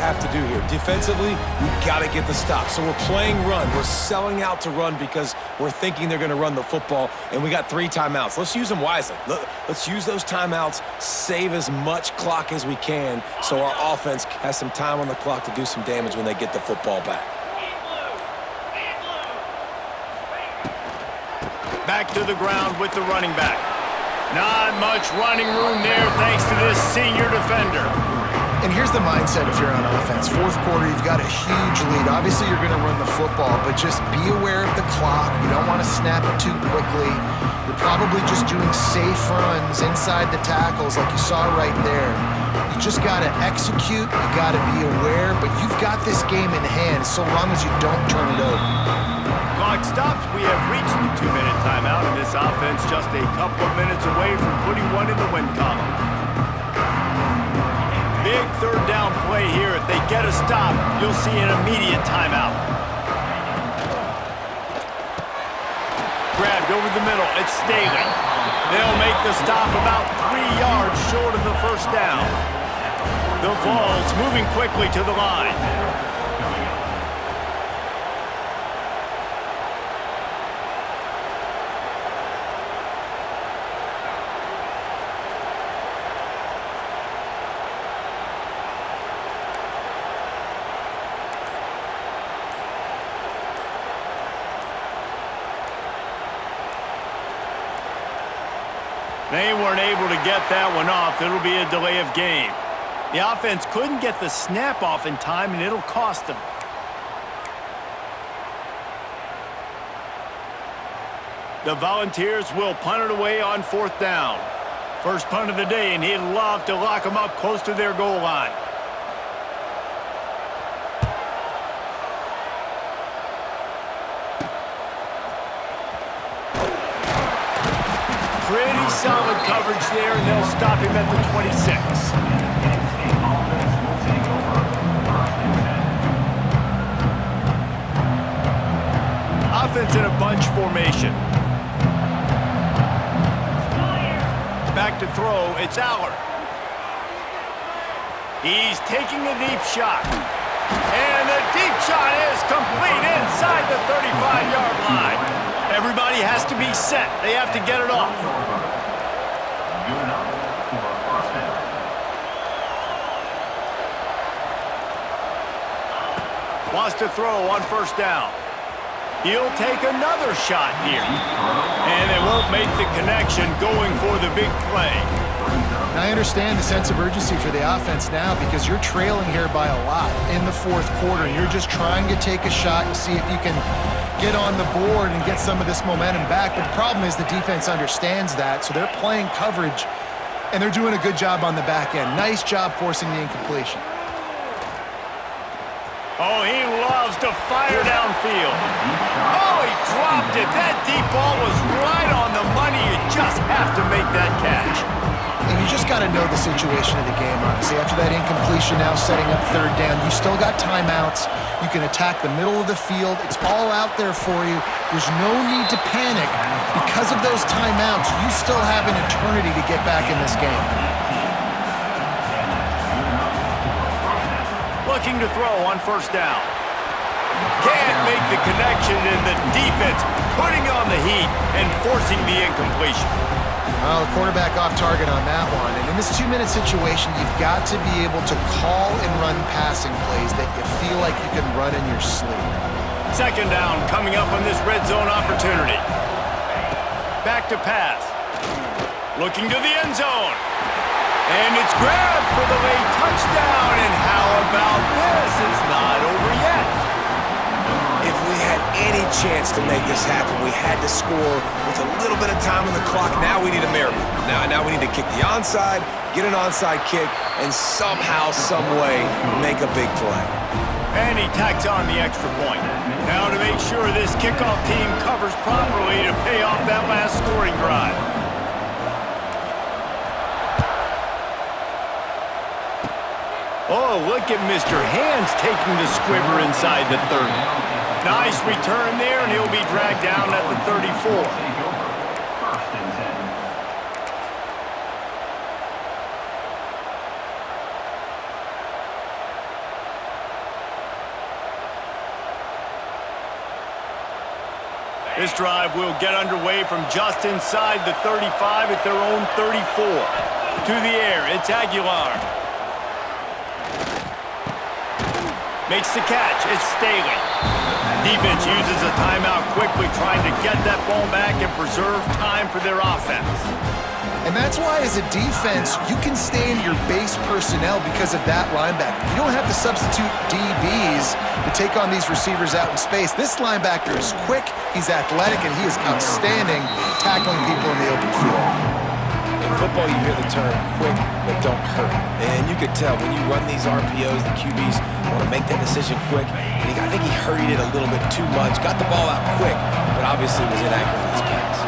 have to do here. Defensively, we got to get the stop. So we're playing run. We're selling out to run because we're thinking they're going to run the football, and we got 3 timeouts. Let's use them wisely. Let's use those timeouts, save as much clock as we can so our offense has some time on the clock to do some damage when they get the football back. Back to the ground with the running back. Not much running room there thanks to this senior defender. And here's the mindset if you're on offense. Fourth quarter, you've got a huge lead. Obviously, you're going to run the football, but just be aware of the clock. You don't want to snap it too quickly. You're probably just doing safe runs inside the tackles like you saw right there. You just got to execute. You got to be aware, but you've got this game in hand so long as you don't turn it over. Clock stops. We have reached the 2-minute timeout, and this offense just a couple of minutes away from putting one in the win column. Big third down play here. If they get a stop, you'll see an immediate timeout. Grabbed over the middle. It's Staley. They'll make the stop about 3 yards short of the first down. The Vols moving quickly to the line. They weren't able to get that one off. It'll be a delay of game. The offense couldn't get the snap off in time, and it'll cost them. The Volunteers will punt it away on 4th down. First punt of the day, and he'd love to lock them up close to their goal line. Pretty solid coverage there, and they'll stop him at the 26. Offense in a bunch formation. Back to throw, it's Aller. He's taking a deep shot. And the deep shot is complete inside the 35-yard line. Everybody has to be set. They have to get it off. Wants to throw on 1st down. He'll take another shot here. And they won't make the connection going for the big play. And I understand the sense of urgency for the offense now because you're trailing here by a lot in the 4th quarter. And you're just trying to take a shot and see if you can get on the board and get some of this momentum back. But the problem is the defense understands that, so they're playing coverage, and they're doing a good job on the back end. Nice job forcing the incompletion. Oh, he loves to fire downfield. Oh, he dropped it. That deep ball was right on the money. You just have to make that catch. And you just got to know the situation of the game, honestly. After that incompletion, now setting up 3rd down, you still got timeouts. You can attack the middle of the field. It's all out there for you. There's no need to panic. Because of those timeouts, you still have an eternity to get back in this game. Looking to throw on 1st down. Can't make the connection, and the defense putting on the heat and forcing the incompletion. Well, the quarterback off target on that one. And in this 2-minute situation, you've got to be able to call and run passing plays that you feel like you can run in your sleep. 2nd down coming up on this red zone opportunity. Back to pass. Looking to the end zone. And it's grabbed for the late touchdown. And how about this? It's not over yet. If we had any chance to make this happen, we had to score with a little bit of time on the clock. Now we need a miracle. Now we need to kick the onside, get an onside kick, and somehow, some way, make a big play. And he tacks on the extra point. Now to make sure this kickoff team covers properly to pay off that last scoring drive. Oh, look at Mr. Hands taking the squibber inside the 30. Nice return there, and he'll be dragged down at the 34. This drive will get underway from just inside the 35 at their own 34. To the air, it's Aguilar. Makes the catch, it's Staley. Defense uses a timeout quickly, trying to get that ball back and preserve time for their offense. And that's why, as a defense, you can stay in your base personnel because of that linebacker. You don't have to substitute DBs to take on these receivers out in space. This linebacker is quick, he's athletic, and he is outstanding tackling people in the open field. In football, you hear the term quick, but don't hurry. And you could tell when you run these RPOs, the QBs want to make that decision quick. And I think he hurried it a little bit too much, got the ball out quick, but obviously was inaccurate in his pass.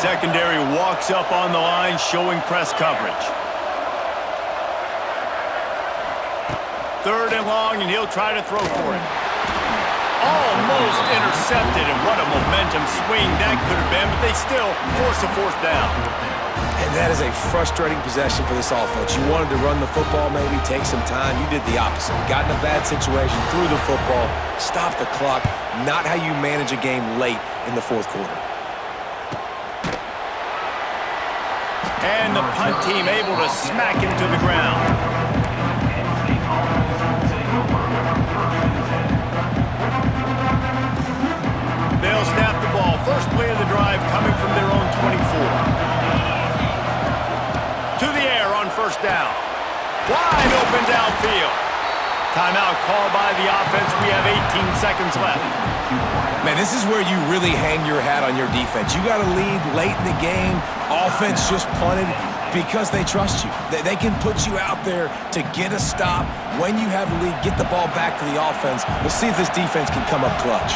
Secondary walks up on the line, showing press coverage. Third and long, and he'll try to throw for it. Almost intercepted, and what a momentum swing that could have been, but they still force a fourth down. And that is a frustrating possession for this offense. You wanted to run the football, maybe take some time. You did the opposite. Got in a bad situation, threw the football, stopped the clock. Not how you manage a game late in the fourth quarter. And the punt team able to smack him to the ground. They'll snap the ball. First play of the drive coming from their own 24. To the air on first down. Wide open downfield. Timeout called by the offense. We have 18 seconds left. Man, this is where you really hang your hat on your defense. You got to lead late in the game. Offense just punted because they trust you. They can put you out there to get a stop. When you have the lead, get the ball back to the offense. We'll see if this defense can come up clutch.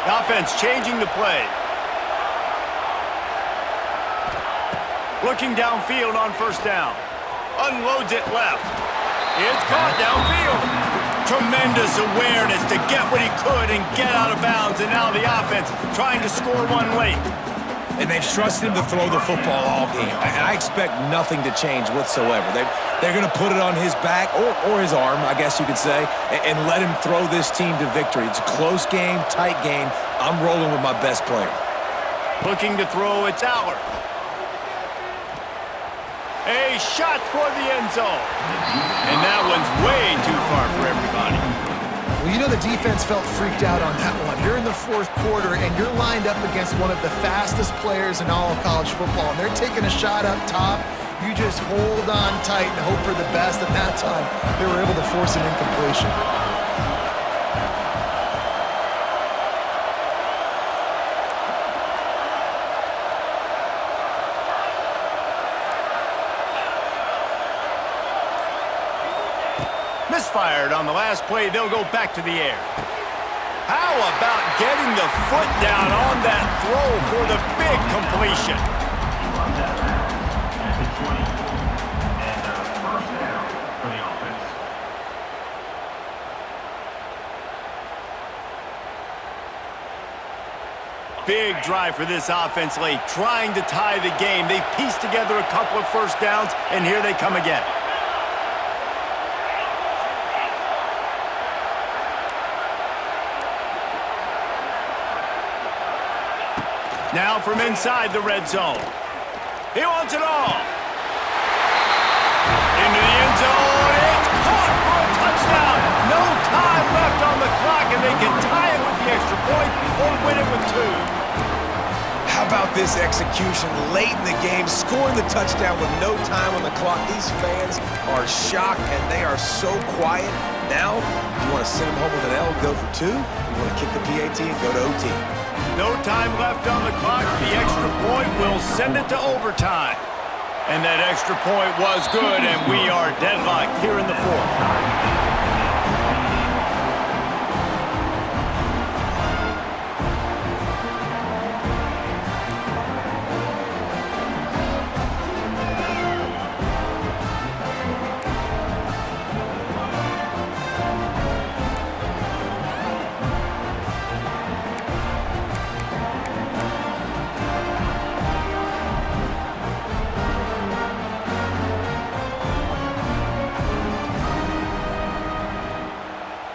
The offense changing the play. Looking downfield on first down. Unloads it left. It's caught downfield. Tremendous awareness to get what he could and get out of bounds. And now the offense trying to score one late. And they've trusted him to throw the football all game. And I expect nothing to change whatsoever. They're going to put it on his back, or his arm, I guess you could say, and let him throw this team to victory. It's a close game, tight game. I'm rolling with my best player. Looking to throw, it's Aller. A shot toward the end zone. And that one's way too far for everybody. Well, you know the defense felt freaked out on that one. You're in the fourth quarter, and you're lined up against one of the fastest players in all of college football, and they're taking a shot up top. You just hold on tight and hope for the best. At that time, they were able to force an incompletion. Misfired on the last play. They'll go back to the air. How about getting the foot down on that throw for the big completion? Big drive for this offense late, trying to tie the game. They've pieced together a couple of first downs, and here they come again. Now from inside the red zone. He wants it all. Into the end zone. It's caught for a touchdown. No time left on the clock, and they can tie it with the extra point or win it with two. How about this execution late in the game, scoring the touchdown with no time on the clock? These fans are shocked, and they are so quiet. Now, you want to send them home with an L, go for two. You want to kick the PAT and go to OT. No time left on the clock. The extra point will send it to overtime. And that extra point was good, and we are deadlocked here in the fourth.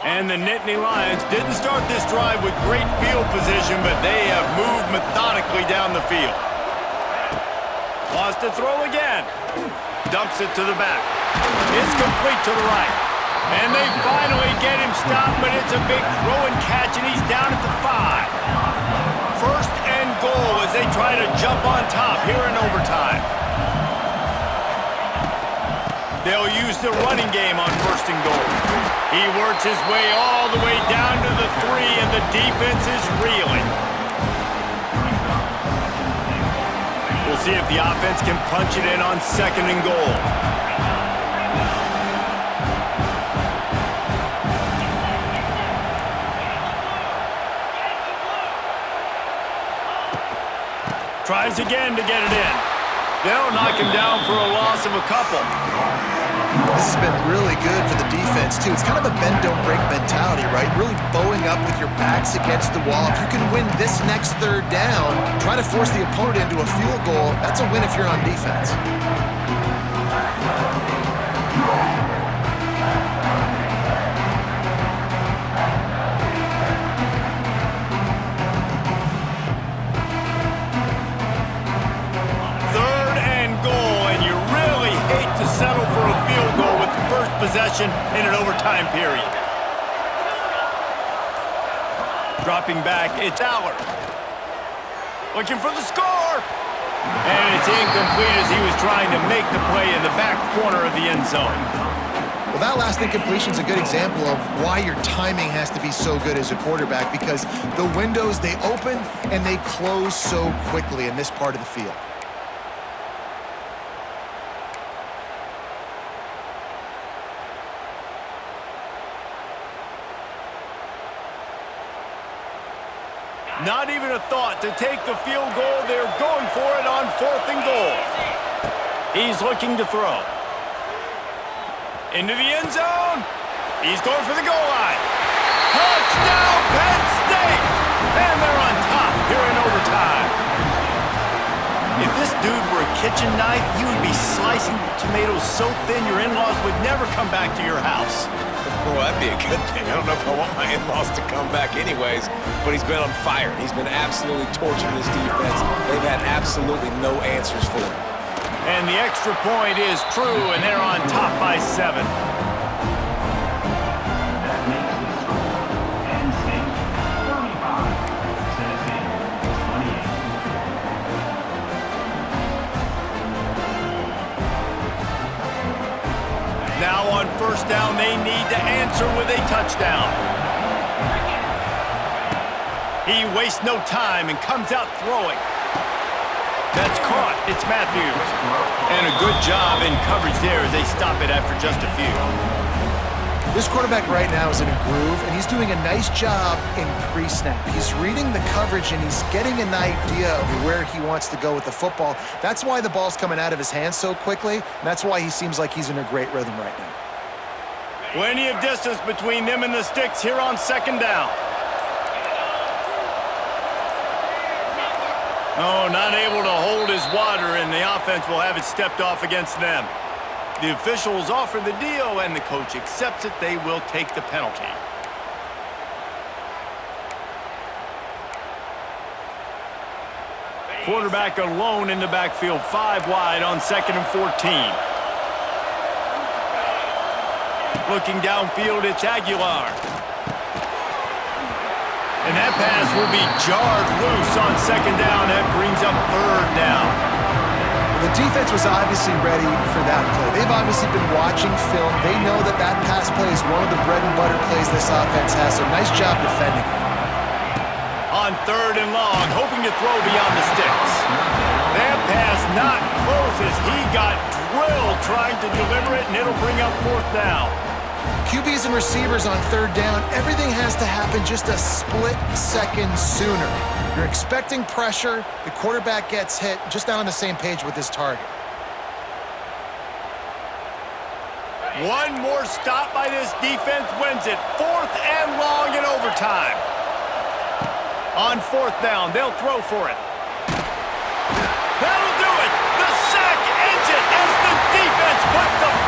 And the Nittany Lions didn't start this drive with great field position, but they have moved methodically down the field. Wants to throw again. Dumps it to the back. It's complete to the right. And they finally get him stopped, but it's a big throw and catch, and he's down at the 5. First and goal as they try to jump on top here in overtime. They'll use the running game on first and goal. He works his way all the way down to the 3, and the defense is reeling. We'll see if the offense can punch it in on second and goal. Tries again to get it in. They'll knock him down for a loss of a couple. This has been really good for the defense, too. It's kind of a bend-don't-break mentality, right? Really bowing up with your backs against the wall. If you can win this next third down, try to force the opponent into a field goal, that's a win if you're on defense. Settle for a field goal with the first possession in an overtime period. Dropping back, it's Aller. Looking for the score. And it's incomplete as he was trying to make the play in the back corner of the end zone. Well, that last incompletion is a good example of why your timing has to be so good as a quarterback, because the windows, they open and they close so quickly in this part of the field. Not even a thought to take the field goal. They're going for it on fourth and goal. He's looking to throw. Into the end zone. He's going for the goal line. Touchdown, Penn State! And they're on top here in overtime. If this dude were a kitchen knife, you would be slicing tomatoes so thin your in-laws would never come back to your house. Well, that'd be a good thing. I don't know if I want my in-laws to come back anyways, but he's been on fire. He's been absolutely torching this defense. They've had absolutely no answers for him. And the extra point is true, and they're on top by 7. Now on first down, they need to answer with a touchdown. He wastes no time and comes out throwing. That's caught. It's Matthews. And a good job in coverage there as they stop it after just a few. This quarterback right now is in a groove, and he's doing a nice job in pre-snap. He's reading the coverage, and he's getting an idea of where he wants to go with the football. That's why the ball's coming out of his hands so quickly, and that's why he seems like he's in a great rhythm right now. Plenty of distance between them and the sticks here on second down. Oh, not able to hold his water, and the offense will have it stepped off against them. The officials offer the deal, and the coach accepts it. They will take the penalty. Quarterback alone in the backfield, 5 wide on 2nd and 14. Looking downfield, it's Aguilar. And that pass will be jarred loose on second down. That brings up third down. The defense was obviously ready for that play. They've obviously been watching film. They know that that pass play is one of the bread and butter plays this offense has, so nice job defending it. On third and long, hoping to throw beyond the sticks. That pass not close as he got drilled trying to deliver it, and it'll bring up fourth down. QBs and receivers on third down, everything has to happen just a split second sooner. You're expecting pressure, the quarterback gets hit, just not on the same page with his target. One more stop by this defense wins it. 4th and long in overtime. On 4th down, they'll throw for it. That'll do it. The sack ends it as the defense puts the